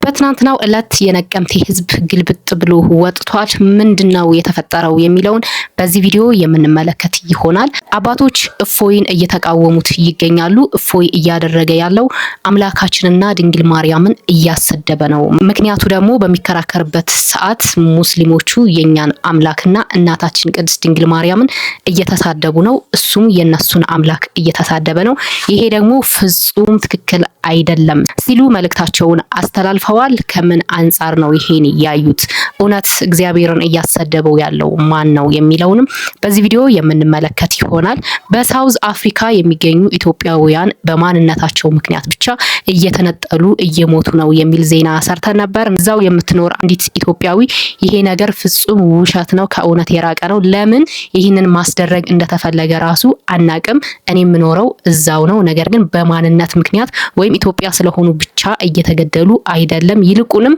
በትናንትናው ዕለት የነቀምቴ ህዝብ ግልብጥ ብሎ ወጥቷል። ምንድነው የተፈጠረው የሚለውን በዚህ ቪዲዮ የምንመለከት ይሆናል። አባቶች እፎይን እየተቃወሙት ይገኛሉ። እፎይ እያደረገ ያለው አምላካችንና ድንግል ማርያምን እያሰደበ ነው። ምክንያቱ ደግሞ በሚከራከርበት ሰዓት ሙስሊሞቹ የኛን አምላክና እናታችን ቅድስት ድንግል ማርያምን እየተሳደቡ ነው፣ እሱም የነሱን አምላክ እየተሳደበ ነው። ይሄ ደግሞ ፍጹም ትክክል አይደለም ሲሉ መልእክታቸውን አስተላልፈዋል። ከምን አንጻር ነው ይሄን ያዩት? እውነት እግዚአብሔርን እያሰደበው ያለው ማን ነው የሚለውንም በዚህ ቪዲዮ የምንመለከት ይሆናል። በሳውዝ አፍሪካ የሚገኙ ኢትዮጵያውያን በማንነታቸው ምክንያት ብቻ እየተነጠሉ እየሞቱ ነው የሚል ዜና ሰርተን ነበር። እዛው የምትኖር አንዲት ኢትዮጵያዊ ይሄ ነገር ፍጹም ውሸት ነው፣ ከእውነት የራቀ ነው፣ ለምን ይህንን ማስደረግ እንደተፈለገ ራሱ አናቅም፣ እኔ የምኖረው እዛው ነው፣ ነገር ግን በማንነት ምክንያት ወይም ኢትዮጵያ ስለሆኑ ብቻ እየተገደሉ አይደለም፣ ይልቁንም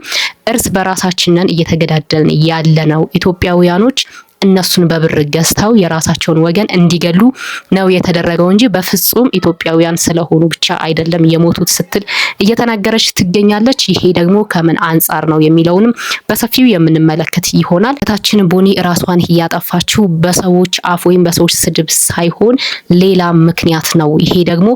እርስ በራሳችንን እየተገዳደልን ያለነው ኢትዮጵያውያኖች እነሱን በብር ገዝተው የራሳቸውን ወገን እንዲገሉ ነው የተደረገው እንጂ በፍጹም ኢትዮጵያውያን ስለሆኑ ብቻ አይደለም የሞቱት ስትል እየተናገረች ትገኛለች። ይሄ ደግሞ ከምን አንጻር ነው የሚለውንም በሰፊው የምንመለከት ይሆናል። እታችን ቦኒ ራሷን ያጠፋችው በሰዎች አፍ ወይም በሰዎች ስድብ ሳይሆን ሌላ ምክንያት ነው። ይሄ ደግሞ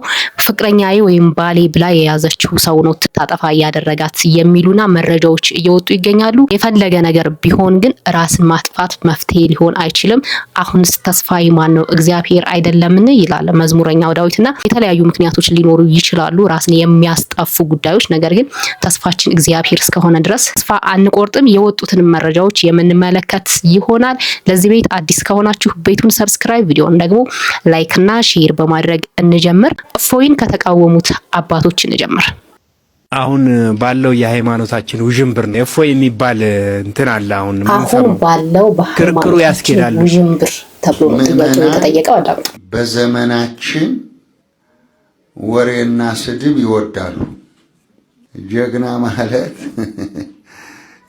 ፍቅረኛዬ ወይም ባሌ ብላ የያዘችው ሰው ነው ታጠፋ ያደረጋት የሚሉና መረጃዎች እየወጡ ይገኛሉ። የፈለገ ነገር ቢሆን ግን ራስን ማጥፋት መፍትሄ ሊሆን አይችልም። አሁንስ ተስፋዬ ማን ነው? እግዚአብሔር አይደለምን? ይላል መዝሙረኛው ዳዊትና የተለያዩ ምክንያቶች ሊኖሩ ይችላሉ ራስን የሚያስጠፉ ጉዳዮች። ነገር ግን ተስፋችን እግዚአብሔር እስከሆነ ድረስ ተስፋ አንቆርጥም። የወጡትን መረጃዎች የምንመለከት ይሆናል። ለዚህ ቤት አዲስ ከሆናችሁ ቤቱን ሰብስክራይብ፣ ቪዲዮን ደግሞ ላይክ እና ሼር በማድረግ እንጀምር። እፎይን ከተቃወሙት አባቶች እንጀምር። አሁን ባለው የሃይማኖታችን ውዥንብር ነው እፎይ የሚባል እንትን አለ። አሁን ባለው ክርክሩ ያስኬዳል ውዥንብር ተብሎ ተጠየቀው። አዳም በዘመናችን ወሬና ስድብ ይወዳሉ። ጀግና ማለት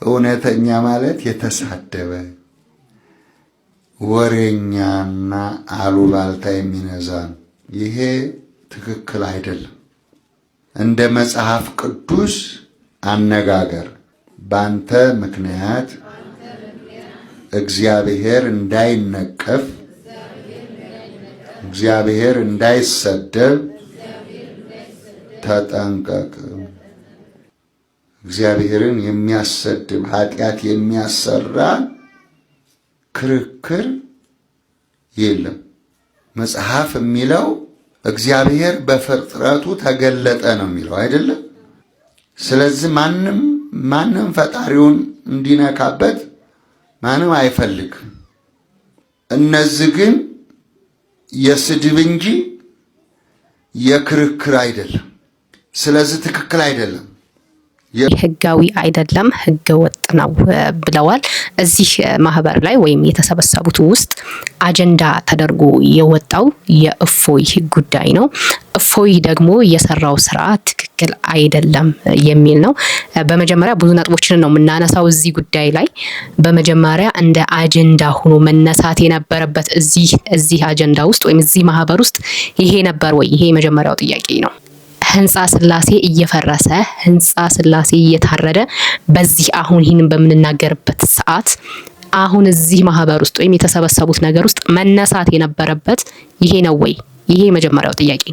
እውነተኛ ማለት የተሳደበ ወሬኛና አሉባልታ የሚነዛ ነው። ይሄ ትክክል አይደለም። እንደ መጽሐፍ ቅዱስ አነጋገር ባንተ ምክንያት እግዚአብሔር እንዳይነቀፍ፣ እግዚአብሔር እንዳይሰደብ ተጠንቀቅ። እግዚአብሔርን የሚያሰድብ ኃጢአት የሚያሰራ ክርክር የለም። መጽሐፍ የሚለው እግዚአብሔር በፍጥረቱ ተገለጠ ነው የሚለው አይደለም። ስለዚህ ማንም ፈጣሪውን እንዲነካበት ማንም አይፈልግም። እነዚህ ግን የስድብ እንጂ የክርክር አይደለም። ስለዚህ ትክክል አይደለም፣ ህጋዊ አይደለም፣ ህገ ወጥ ነው ብለዋል። እዚህ ማህበር ላይ ወይም የተሰበሰቡት ውስጥ አጀንዳ ተደርጎ የወጣው የእፎይ ጉዳይ ነው። እፎይ ደግሞ የሰራው ስራ ትክክል አይደለም የሚል ነው። በመጀመሪያ ብዙ ነጥቦችን ነው የምናነሳው እዚህ ጉዳይ ላይ። በመጀመሪያ እንደ አጀንዳ ሆኖ መነሳት የነበረበት እዚህ አጀንዳ ውስጥ ወይም እዚህ ማህበር ውስጥ ይሄ ነበር ወይ? ይሄ የመጀመሪያው ጥያቄ ነው። ህንጻ ስላሴ እየፈረሰ ህንጻ ስላሴ እየታረደ በዚህ አሁን ይህንን በምንናገርበት ሰዓት አሁን እዚህ ማህበር ውስጥ ወይም የተሰበሰቡት ነገር ውስጥ መነሳት የነበረበት ይሄ ነው ወይ? ይሄ የመጀመሪያው ጥያቄ።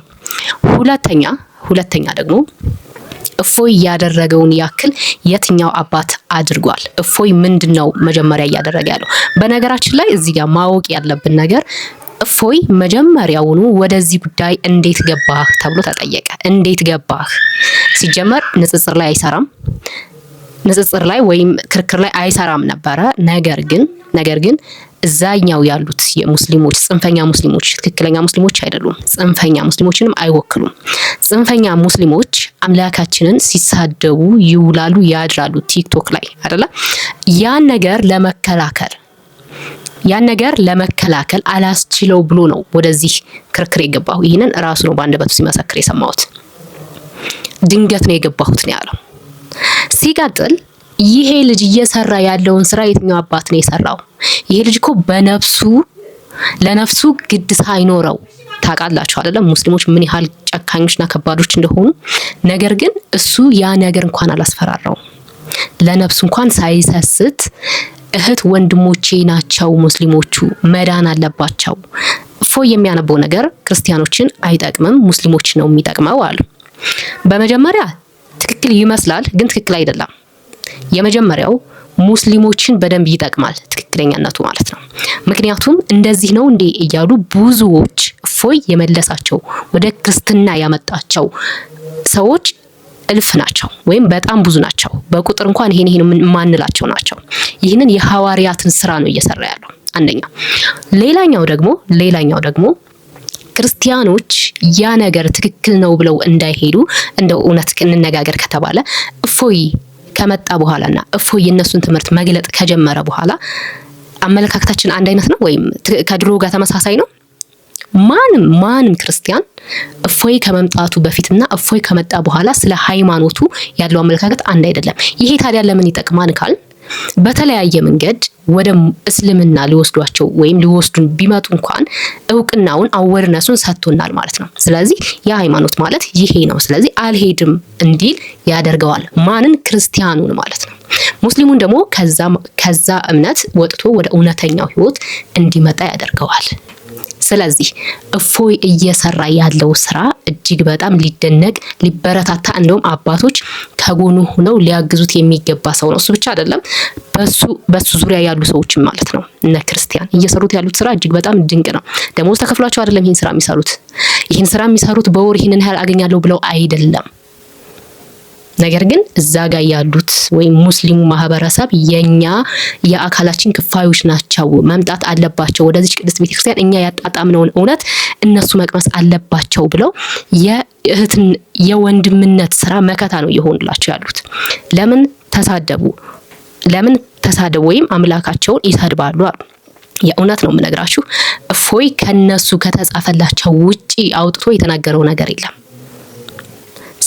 ሁለተኛ ደግሞ እፎይ ያደረገውን ያክል የትኛው አባት አድርጓል? እፎይ ምንድነው መጀመሪያ እያደረገ ያለው? በነገራችን ላይ እዚህ ጋር ማወቅ ያለብን ነገር እፎይ መጀመሪያውኑ ወደዚህ ጉዳይ እንዴት ገባህ ተብሎ ተጠየቀ። እንዴት ገባህ? ሲጀመር ንጽጽር ላይ አይሰራም፣ ንጽጽር ላይ ወይም ክርክር ላይ አይሰራም ነበረ። ነገር ግን እዛኛው ያሉት የሙስሊሞች ጽንፈኛ ሙስሊሞች ትክክለኛ ሙስሊሞች አይደሉም፣ ጽንፈኛ ሙስሊሞችንም አይወክሉም። ጽንፈኛ ሙስሊሞች አምላካችንን ሲሳደቡ ይውላሉ ያድራሉ ቲክቶክ ላይ አይደለ? ያን ነገር ለመከላከል አላስችለው ብሎ ነው ወደዚህ ክርክር የገባው። ይህንን ራሱ ነው በአንደበቱ ሲመሰክር የሰማሁት። ድንገት ነው የገባሁት ነው ያለው። ሲቀጥል ይሄ ልጅ እየሰራ ያለውን ስራ የትኛው አባት ነው የሰራው? ይሄ ልጅ እኮ ለነፍሱ ግድ ሳይኖረው ታውቃላችሁ አይደለም? ሙስሊሞች ምን ያህል ጨካኞችና ከባዶች እንደሆኑ፣ ነገር ግን እሱ ያ ነገር እንኳን አላስፈራራው። ለነፍሱ እንኳን ሳይሰስት እህት ወንድሞቼ ናቸው ሙስሊሞቹ መዳን አለባቸው። እፎይ የሚያነበው ነገር ክርስቲያኖችን አይጠቅምም፣ ሙስሊሞች ነው የሚጠቅመው አሉ። በመጀመሪያ ትክክል ይመስላል፣ ግን ትክክል አይደለም። የመጀመሪያው ሙስሊሞችን በደንብ ይጠቅማል ትክክለኛነቱ ማለት ነው። ምክንያቱም እንደዚህ ነው እንዴ እያሉ ብዙዎች እፎይ የመለሳቸው ወደ ክርስትና ያመጣቸው ሰዎች እልፍ ናቸው፣ ወይም በጣም ብዙ ናቸው። በቁጥር እንኳን ይሄን ማንላቸው ናቸው። ይህንን የሐዋርያትን ስራ ነው እየሰራ ያለው አንደኛው። ሌላኛው ደግሞ ክርስቲያኖች ያ ነገር ትክክል ነው ብለው እንዳይሄዱ እንደው እውነት እንነጋገር ከተባለ እፎይ ከመጣ በኋላና እፎይ የነሱን ትምህርት መግለጥ ከጀመረ በኋላ አመለካከታችን አንድ አይነት ነው ወይም ከድሮ ጋር ተመሳሳይ ነው? ማንም ክርስቲያን እፎይ ከመምጣቱ በፊትና እፎይ ከመጣ በኋላ ስለ ሃይማኖቱ ያለው አመለካከት አንድ አይደለም። ይሄ ታዲያ ለምን ይጠቅማን ካል በተለያየ መንገድ ወደ እስልምና ሊወስዷቸው ወይም ሊወስዱን ቢመጡ እንኳን እውቅናውን አወርነሱን ሰጥቶናል ማለት ነው። ስለዚህ የሃይማኖት ማለት ይሄ ነው፣ ስለዚህ አልሄድም እንዲል ያደርገዋል። ማንን? ክርስቲያኑን ማለት ነው። ሙስሊሙን ደግሞ ከዛ እምነት ወጥቶ ወደ እውነተኛው ህይወት እንዲመጣ ያደርገዋል። ስለዚህ እፎይ እየሰራ ያለው ስራ እጅግ በጣም ሊደነቅ ሊበረታታ፣ እንደውም አባቶች ከጎኑ ሆነው ሊያግዙት የሚገባ ሰው ነው። እሱ ብቻ አይደለም፣ በሱ ዙሪያ ያሉ ሰዎችም ማለት ነው እነ ክርስቲያን እየሰሩት ያሉት ስራ እጅግ በጣም ድንቅ ነው። ደሞዝ ተከፍሏቸው አይደለም ይህን ስራ የሚሰሩት። ይህን ስራ የሚሰሩት በወር ይህንን ያህል አገኛለሁ ብለው አይደለም። ነገር ግን እዛ ጋር ያሉት ወይም ሙስሊሙ ማህበረሰብ የኛ የአካላችን ክፋዮች ናቸው፣ መምጣት አለባቸው ወደዚህ ቅድስት ቤተክርስቲያን፣ እኛ ያጣጣምነውን እውነት እነሱ መቅመስ አለባቸው ብለው የወንድምነት ስራ መከታ ነው እየሆኑላቸው ያሉት። ለምን ተሳደቡ ወይም አምላካቸውን ይሰድባሉ አሉ። የእውነት ነው የምነግራችሁ፣ እፎይ ከነሱ ከተጻፈላቸው ውጪ አውጥቶ የተናገረው ነገር የለም።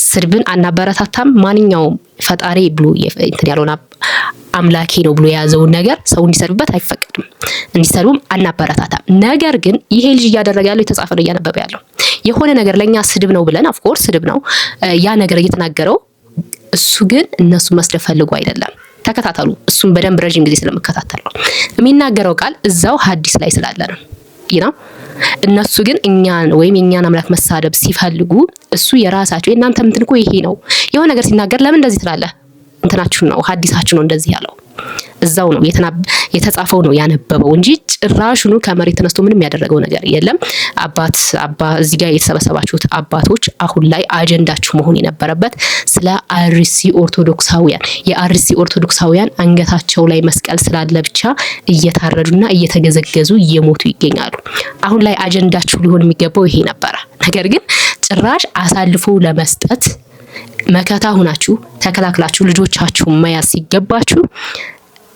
ስድብን አናበረታታም። ማንኛውም ፈጣሪ ብሎ እንትን ያለውና አምላኬ ነው ብሎ የያዘውን ነገር ሰው እንዲሰድብበት አይፈቀድም፣ እንዲሰድቡም አናበረታታም። ነገር ግን ይሄ ልጅ እያደረገ ያለው የተጻፈ ነው እያነበበ ያለው የሆነ ነገር ለኛ ስድብ ነው ብለን ኦፍኮርስ ስድብ ነው ያ ነገር እየተናገረው፣ እሱ ግን እነሱ መስደብ ፈልጎ አይደለም። ተከታተሉ። እሱም በደንብ ረጅም ጊዜ ስለምከታተል ነው የሚናገረው ቃል እዛው ሐዲስ ላይ ስላለ ነው ነው። እነሱ ግን እኛን ወይም የኛን አምላክ መሳደብ ሲፈልጉ እሱ የራሳቸው የእናንተ እንትን እኮ ይሄ ነው የሆነ ነገር ሲናገር ለምን እንደዚህ ትላለህ? እንትናችሁ ነው ሐዲሳችሁ ነው እንደዚህ ያለው። እዛው ነው የተጻፈው ነው ያነበበው እንጂ ጭራሹኑ ከመሬት ተነስቶ ምንም ያደረገው ነገር የለም። እዚህ ጋር የተሰበሰባችሁት አባቶች አሁን ላይ አጀንዳችሁ መሆን የነበረበት ስለ አርሲ ኦርቶዶክሳውያን የአርሲ ኦርቶዶክሳውያን አንገታቸው ላይ መስቀል ስላለ ብቻ እየታረዱና እየተገዘገዙ እየሞቱ ይገኛሉ። አሁን ላይ አጀንዳችሁ ሊሆን የሚገባው ይሄ ነበረ። ነገር ግን ጭራሽ አሳልፎ ለመስጠት መከታ ሆናችሁ ተከላክላችሁ ልጆቻችሁ መያዝ ሲገባችሁ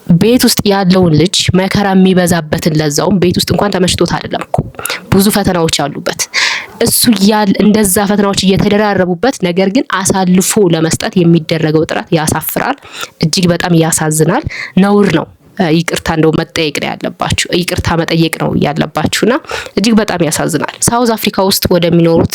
ቤት ውስጥ ያለውን ልጅ መከራ የሚበዛበትን ለዛውም ቤት ውስጥ እንኳን ተመሽቶት አይደለም እኮ ብዙ ፈተናዎች አሉበት። እሱ እንደዛ ፈተናዎች እየተደራረቡበት ነገር ግን አሳልፎ ለመስጠት የሚደረገው ጥረት ያሳፍራል፣ እጅግ በጣም ያሳዝናል፣ ነውር ነው። ይቅርታ እንደው መጠየቅ ነው ያለባችሁ፣ ይቅርታ መጠየቅ ነው ያለባችሁና እጅግ በጣም ያሳዝናል። ሳውዝ አፍሪካ ውስጥ ወደሚኖሩት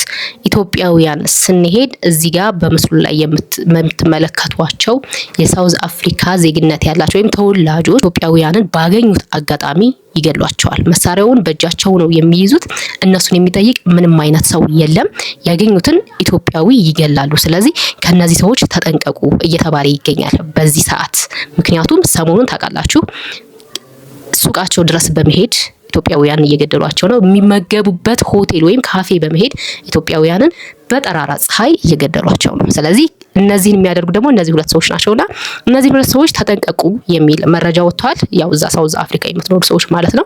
ኢትዮጵያውያን ስንሄድ እዚህ ጋር በምስሉ ላይ የምትመለከቷቸው የሳውዝ አፍሪካ ዜግነት ያላቸው ወይም ተወላጆች ኢትዮጵያውያንን ባገኙት አጋጣሚ ይገሏቸዋል። መሳሪያውን በእጃቸው ነው የሚይዙት። እነሱን የሚጠይቅ ምንም አይነት ሰው የለም። ያገኙትን ኢትዮጵያዊ ይገላሉ። ስለዚህ ከነዚህ ሰዎች ተጠንቀቁ እየተባለ ይገኛል በዚህ ሰዓት። ምክንያቱም ሰሞኑን ታውቃላችሁ ሱቃቸው ድረስ በመሄድ ኢትዮጵያውያን እየገደሏቸው ነው። የሚመገቡበት ሆቴል ወይም ካፌ በመሄድ ኢትዮጵያውያንን በጠራራ ፀሐይ እየገደሏቸው ነው። ስለዚህ እነዚህን የሚያደርጉ ደግሞ እነዚህ ሁለት ሰዎች ናቸውና እነዚህ ሁለት ሰዎች ተጠንቀቁ የሚል መረጃ ወጥቷል። ያው እዛ ሳውዝ አፍሪካ የምትኖሩ ሰዎች ማለት ነው።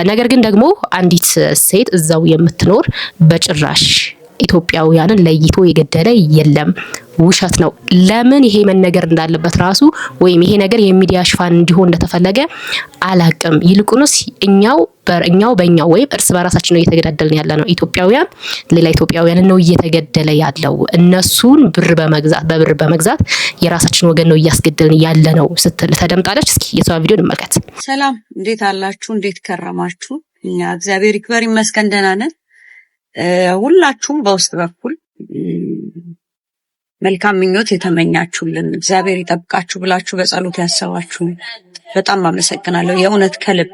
ነገር ግን ደግሞ አንዲት ሴት እዛው የምትኖር በጭራሽ ኢትዮጵያውያንን ለይቶ የገደለ የለም፣ ውሸት ነው። ለምን ይሄ መነገር እንዳለበት ራሱ ወይም ይሄ ነገር የሚዲያ ሽፋን እንዲሆን እንደተፈለገ አላቅም። ይልቁንስ እኛው በእኛው ወይም እርስ በራሳችን ነው እየተገዳደልን ያለ ነው። ኢትዮጵያውያን ሌላ ኢትዮጵያውያን ነው እየተገደለ ያለው። እነሱን በብር በመግዛት የራሳችን ወገን ነው እያስገደልን ያለ ነው ስትል ተደምጣለች። እስኪ የሷ ቪዲዮ እንመልከት። ሰላም፣ እንዴት አላችሁ? እንዴት ከረማችሁ? እኛ እግዚአብሔር ይክበር ይመስገን ደህና ነን። ሁላችሁም በውስጥ በኩል መልካም ምኞት የተመኛችሁልን እግዚአብሔር ይጠብቃችሁ ብላችሁ በጸሎት ያሰባችሁ በጣም አመሰግናለሁ። የእውነት ከልብ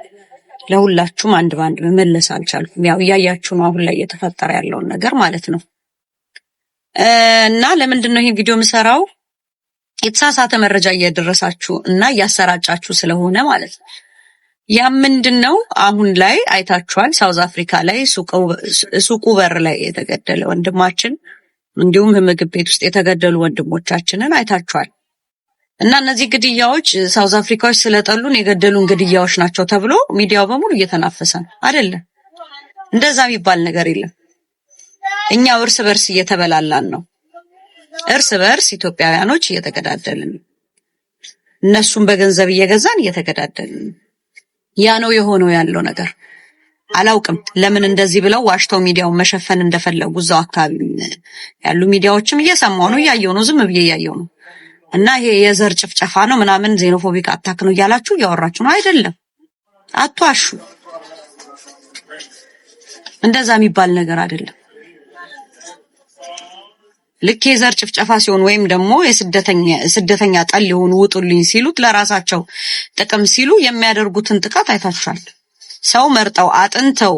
ለሁላችሁም አንድ ባንድ መመለስ አልቻልኩም። ያው እያያችሁ ነው አሁን ላይ እየተፈጠረ ያለውን ነገር ማለት ነው። እና ለምንድነው ይሄን ቪዲዮ የምሰራው? የተሳሳተ መረጃ እየደረሳችሁ እና እያሰራጫችሁ ስለሆነ ማለት ነው። ያ ምንድነው አሁን ላይ አይታችኋል። ሳውዝ አፍሪካ ላይ ሱቁ በር ላይ የተገደለ ወንድማችን እንዲሁም ምግብ ቤት ውስጥ የተገደሉ ወንድሞቻችንን አይታችኋል። እና እነዚህ ግድያዎች ሳውዝ አፍሪካዎች ስለጠሉን የገደሉን ግድያዎች ናቸው ተብሎ ሚዲያው በሙሉ እየተናፈሰ ነው አይደለም። እንደዛ የሚባል ነገር የለም። እኛው እርስ በርስ እየተበላላን ነው። እርስ በርስ ኢትዮጵያውያኖች እየተገዳደልን፣ እነሱም በገንዘብ እየገዛን እየተገዳደልን። ያ ነው የሆነው ያለው ነገር። አላውቅም ለምን እንደዚህ ብለው ዋሽተው ሚዲያውን መሸፈን እንደፈለጉ። እዛው አካባቢ ያሉ ሚዲያዎችም እየሰማው ነው፣ እያየው ነው፣ ዝም ብዬ እያየው ነው። እና ይሄ የዘር ጭፍጨፋ ነው ምናምን ዜኖፎቢክ አታክ ነው እያላችሁ እያወራችሁ ነው አይደለም። አትዋሹ። እንደዛ የሚባል ነገር አይደለም። ልክ የዘር ጭፍጨፋ ሲሆን ወይም ደግሞ የስደተኛ ጠል የሆኑ ውጡልኝ ሲሉት ለራሳቸው ጥቅም ሲሉ የሚያደርጉትን ጥቃት አይታችኋል። ሰው መርጠው አጥንተው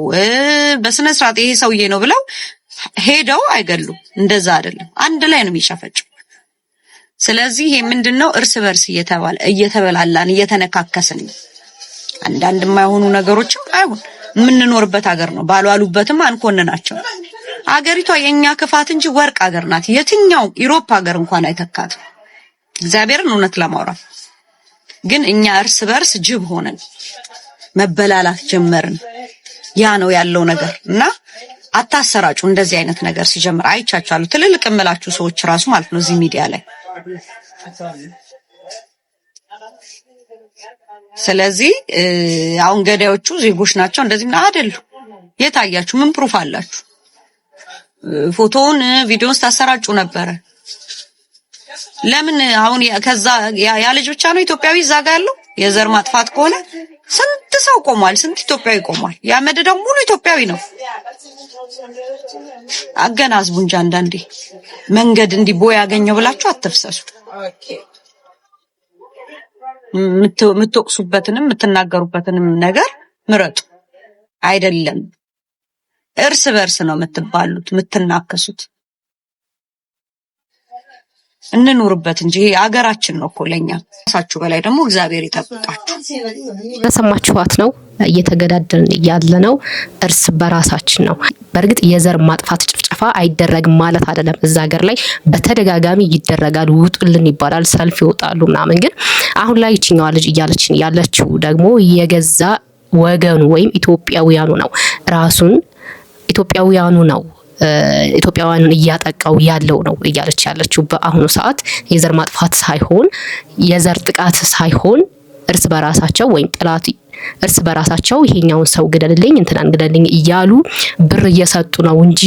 በስነ ስርዓት ይሄ ሰውዬ ነው ብለው ሄደው አይገሉም። እንደዛ አይደለም። አንድ ላይ ነው የሚጨፈጭው። ስለዚህ ይሄ ምንድነው እርስ በርስ እየተበላላን እየተነካከስን አንዳንድ የማይሆኑ ነገሮችም አይሁን። የምንኖርበት ሀገር ነው። ባልዋሉበትም አንኮንናቸው። አገሪቷ የኛ ክፋት እንጂ ወርቅ ሀገር ናት። የትኛው ኢሮፕ ሀገር እንኳን አይተካትም። እግዚአብሔርን እውነት ለማውራት ግን እኛ እርስ በርስ ጅብ ሆነን መበላላት ጀመርን። ያ ነው ያለው ነገር። እና አታሰራጩ። እንደዚህ አይነት ነገር ሲጀምር አይቻቻለሁ። ትልልቅ እምላችሁ ሰዎች ራሱ ማለት ነው እዚህ ሚዲያ ላይ። ስለዚህ አሁን ገዳዮቹ ዜጎች ናቸው እንደዚህ አይደሉ። የታያችሁ ምን ፕሩፍ አላችሁ? ፎቶውን ቪዲዮውን ታሰራጩ ነበረ። ለምን አሁን ከዛ ያ ልጅ ብቻ ነው ኢትዮጵያዊ እዛ ጋር ያለው? የዘር ማጥፋት ከሆነ ስንት ሰው ቆሟል? ስንት ኢትዮጵያዊ ቆሟል? ያ መደዳው ሙሉ ኢትዮጵያዊ ነው። አገናዝቡ እንጂ አንዳንዴ መንገድ እንዲቦይ ያገኘው ብላችሁ አትፍሰሱ። የምትወቅሱበትንም የምትናገሩበትንም ነገር ምረጡ። አይደለም እርስ በርስ ነው የምትባሉት የምትናከሱት። እንኑርበት እንጂ ይሄ ሀገራችን ነው እኮ ለኛ። ራሳችሁ በላይ ደግሞ እግዚአብሔር ይጠብቃችሁ። ተሰማችኋት ነው እየተገዳደልን ያለ ነው እርስ በራሳችን ነው። በእርግጥ የዘር ማጥፋት ጭፍጨፋ አይደረግም ማለት አይደለም። እዛ ሀገር ላይ በተደጋጋሚ ይደረጋል። ውጡልን ይባላል፣ ሰልፍ ይወጣሉ ምናምን። ግን አሁን ላይ ይችኛዋ ልጅ እያለችን ያለችው ደግሞ የገዛ ወገኑ ወይም ኢትዮጵያውያኑ ነው ራሱን ኢትዮጵያውያኑ ነው ኢትዮጵያውያንን እያጠቃው ያለው ነው እያለች ያለችው። በአሁኑ ሰዓት የዘር ማጥፋት ሳይሆን የዘር ጥቃት ሳይሆን እርስ በራሳቸው ወይም ጥላት እርስ በራሳቸው ይሄኛውን ሰው ግደልልኝ እንትናን ግደልልኝ እያሉ ብር እየሰጡ ነው እንጂ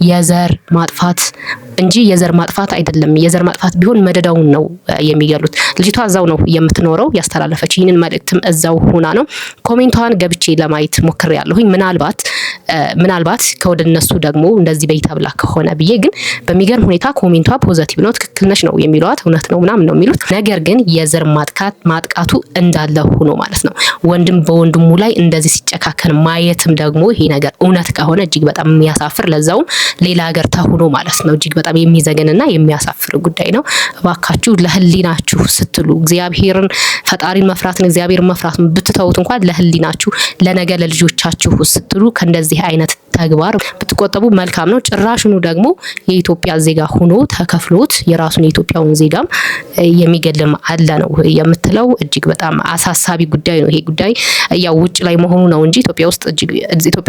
የዘር ማጥፋት አይደለም። የዘር ማጥፋት ቢሆን መደዳውን ነው የሚገሉት። ልጅቷ እዛው ነው የምትኖረው። ያስተላለፈች ይህንን መልእክትም እዛው ሆና ነው። ኮሜንቷን ገብቼ ለማየት ሞክሬያለሁኝ። ምናልባት ከወደ እነሱ ደግሞ እንደዚህ በይታብላ ከሆነ ብዬ፣ ግን በሚገርም ሁኔታ ኮሜንቷ ፖዚቲቭ ነው። ትክክል ነሽ ነው የሚሏት፣ እውነት ነው ምናምን ነው የሚሉት። ነገር ግን የዘር ማጥቃቱ እንዳለ ሆኖ ማለት ነው ወንድም በወንድሙ ላይ እንደዚህ ሲጨካከን ማየትም ደግሞ ይሄ ነገር እውነት ከሆነ እጅግ በጣም የሚያሳፍር፣ ለዛውም ሌላ ሀገር ተሆኖ ማለት ነው እጅግ በጣም የሚዘገንና የሚያሳፍር ጉዳይ ነው። እባካችሁ ለህሊናችሁ ስትሉ እግዚአብሔርን ፈጣሪን መፍራትን እግዚአብሔርን መፍራትን ብትተውት እንኳን ለህሊናችሁ ለነገ ለልጆቻችሁ ስትሉ ከእንደዚህ አይነት ተግባር ብትቆጠቡ መልካም ነው። ጭራሽኑ ደግሞ የኢትዮጵያ ዜጋ ሆኖ ተከፍሎት የራሱን የኢትዮጵያውን ዜጋም የሚገልም አለ ነው የምትለው። እጅግ በጣም አሳሳቢ ጉዳይ ነው ይሄ ጉዳይ። ያው ውጭ ላይ መሆኑ ነው እንጂ ኢትዮጵያ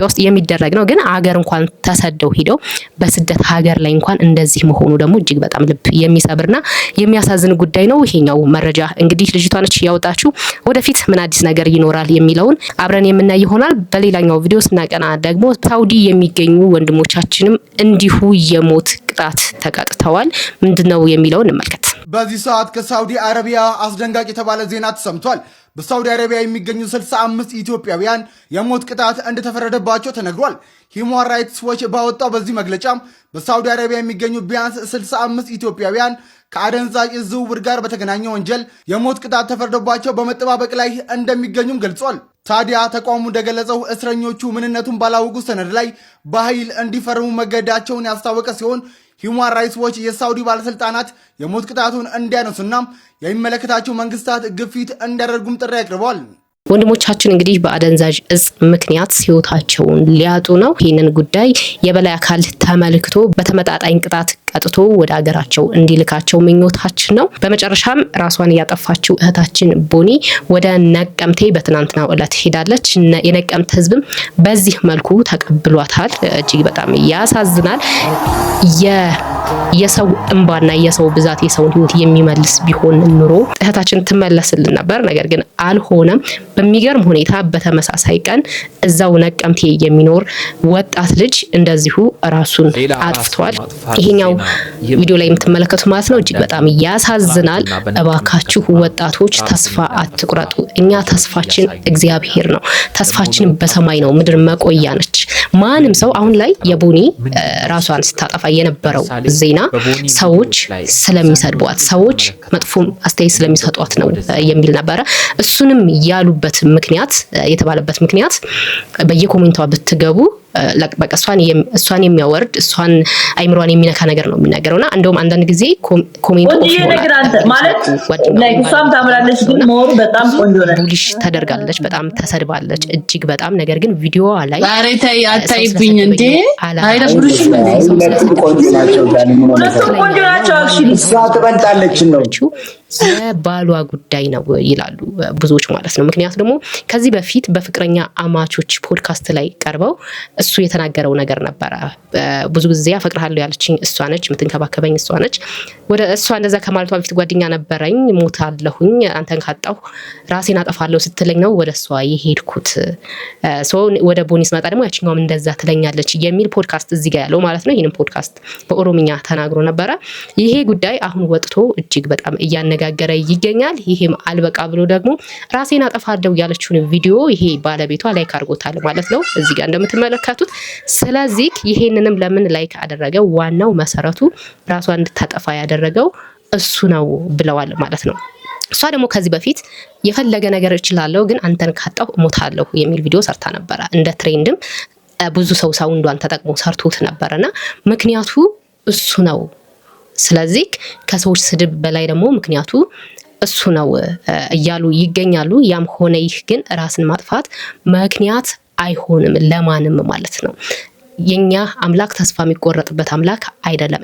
ውስጥ የሚደረግ ነው። ግን አገር እንኳን ተሰደው ሄደው በስደት ሀገር ላይ እንኳን እንደዚህ መሆኑ ደግሞ እጅግ በጣም ልብ የሚሰብርና የሚያሳዝን ጉዳይ ነው። ይሄኛው መረጃ እንግዲህ ልጅቷ ነች ያወጣችው። ወደፊት ምን አዲስ ነገር ይኖራል የሚለውን አብረን የምናይ ይሆናል። በሌላኛው ቪዲዮ ስናቀና ደግሞ ሳውዲ የሚገኙ ወንድሞቻችንም እንዲሁ የሞት ቅጣት ተቀጥተዋል። ምንድነው የሚለውን እንመልከት። በዚህ ሰዓት ከሳውዲ አረቢያ አስደንጋጭ የተባለ ዜና ተሰምቷል። በሳውዲ አረቢያ የሚገኙ 65 ኢትዮጵያውያን የሞት ቅጣት እንደተፈረደባቸው ተነግሯል። ሂውማን ራይትስ ዎች ባወጣው በዚህ መግለጫ በሳውዲ አረቢያ የሚገኙ ቢያንስ 65 ኢትዮጵያውያን ከአደንዛዥ ዝውውር ጋር በተገናኘ ወንጀል የሞት ቅጣት ተፈርዶባቸው በመጠባበቅ ላይ እንደሚገኙም ገልጿል። ታዲያ ተቋሙ እንደገለጸው እስረኞቹ ምንነቱን ባላወቁ ሰነድ ላይ በኃይል እንዲፈርሙ መገደዳቸውን ያስታወቀ ሲሆን ሂውማን ራይትስ ዎች የሳውዲ ባለስልጣናት የሞት ቅጣቱን እንዲያነሱና የሚመለከታቸው መንግስታት ግፊት እንዲያደርጉም ጥሪ አቅርበዋል። ወንድሞቻችን እንግዲህ በአደንዛዥ እጽ ምክንያት ህይወታቸውን ሊያጡ ነው። ይህንን ጉዳይ የበላይ አካል ተመልክቶ በተመጣጣኝ ቅጣት ቀጥቶ ወደ ሀገራቸው እንዲልካቸው ምኞታችን ነው። በመጨረሻም ራሷን ያጠፋችው እህታችን ቦኒ ወደ ነቀምቴ በትናንትናው ዕለት ሄዳለች። የነቀምት ህዝብም በዚህ መልኩ ተቀብሏታል። እጅግ በጣም ያሳዝናል። የሰው እንባና የሰው ብዛት የሰውን ህይወት የሚመልስ ቢሆን ኑሮ እህታችን ትመለስልን ነበር። ነገር ግን አልሆነም። በሚገርም ሁኔታ በተመሳሳይ ቀን እዛው ነቀምቴ የሚኖር ወጣት ልጅ እንደዚሁ ራሱን አጥፍቷል። ይሄኛው ቪዲዮ ላይ የምትመለከቱት ማለት ነው። እጅግ በጣም ያሳዝናል። እባካችሁ ወጣቶች ተስፋ አትቁረጡ። እኛ ተስፋችን እግዚአብሔር ነው። ተስፋችን በሰማይ ነው። ምድር መቆያ ነች። ማንም ሰው አሁን ላይ የቦኒ ራሷን ስታጠፋ የነበረው ዜና ሰዎች ስለሚሰድቧት፣ ሰዎች መጥፎ አስተያየት ስለሚሰጧት ነው የሚል ነበረ። እሱንም ያሉበት ምክንያት የተባለበት ምክንያት በየኮሜንቷ ብትገቡ በቃ እሷን የሚያወርድ እሷን አይምሯን የሚነካ ነገር ነው የሚናገረውና እንደውም አንዳንድ ጊዜ ኮሜንት ኦፍ ማለት ላይክ እሷም ታምራለች፣ ግን ሞሩ በጣም ቆንጆ ነው። ቡሊሽ ተደርጋለች፣ በጣም ተሰድባለች እጅግ በጣም። ነገር ግን ቪዲዮዋ ላይ አሬታይ አታይብኝ እንዴ አይደብሩሽ? ቆንጆ ናቸው አክቹሊ እሷ ትበልጣለች ነው የባሏ ጉዳይ ነው ይላሉ ብዙዎች ማለት ነው። ምክንያቱ ደግሞ ከዚህ በፊት በፍቅረኛ አማቾች ፖድካስት ላይ ቀርበው እሱ የተናገረው ነገር ነበረ። ብዙ ጊዜ አፈቅርሃለሁ ያለችኝ እሷ ነች፣ የምትንከባከበኝ እሷ ነች። ወደ እሷ እንደዛ ከማለቷ በፊት ጓደኛ ነበረኝ፣ ሞታለሁኝ፣ አንተን ካጣሁ ራሴን አጠፋለሁ ስትለኝ ነው ወደ እሷ የሄድኩት። ወደ ቦኒ ስመጣ ደግሞ ያችኛውም እንደዛ ትለኛለች የሚል ፖድካስት እዚህ ጋር ያለው ማለት ነው። ይህንን ፖድካስት በኦሮምኛ ተናግሮ ነበረ። ይሄ ጉዳይ አሁን ወጥቶ እጅግ በጣም እያነጋገረ ይገኛል። ይሄም አልበቃ ብሎ ደግሞ ራሴን አጠፋለሁ ያለችውን ቪዲዮ ይሄ ባለቤቷ ላይክ አድርጎታል ማለት ነው እዚህ ጋር እንደምትመለከቱት። ስለዚህ ይሄንንም ለምን ላይክ አደረገ? ዋናው መሰረቱ ራሷን እንድታጠፋ ያደረገው እሱ ነው ብለዋል ማለት ነው። እሷ ደግሞ ከዚህ በፊት የፈለገ ነገር እችላለሁ ግን አንተን ካጣሁ እሞታለሁ የሚል ቪዲዮ ሰርታ ነበረ። እንደ ትሬንድም ብዙ ሰው ሳውንዷን ተጠቅሞ ሰርቶት ነበርና ምክንያቱ እሱ ነው። ስለዚህ ከሰዎች ስድብ በላይ ደግሞ ምክንያቱ እሱ ነው እያሉ ይገኛሉ። ያም ሆነ ይህ ግን ራስን ማጥፋት ምክንያት አይሆንም ለማንም ማለት ነው። የኛ አምላክ ተስፋ የሚቆረጥበት አምላክ አይደለም።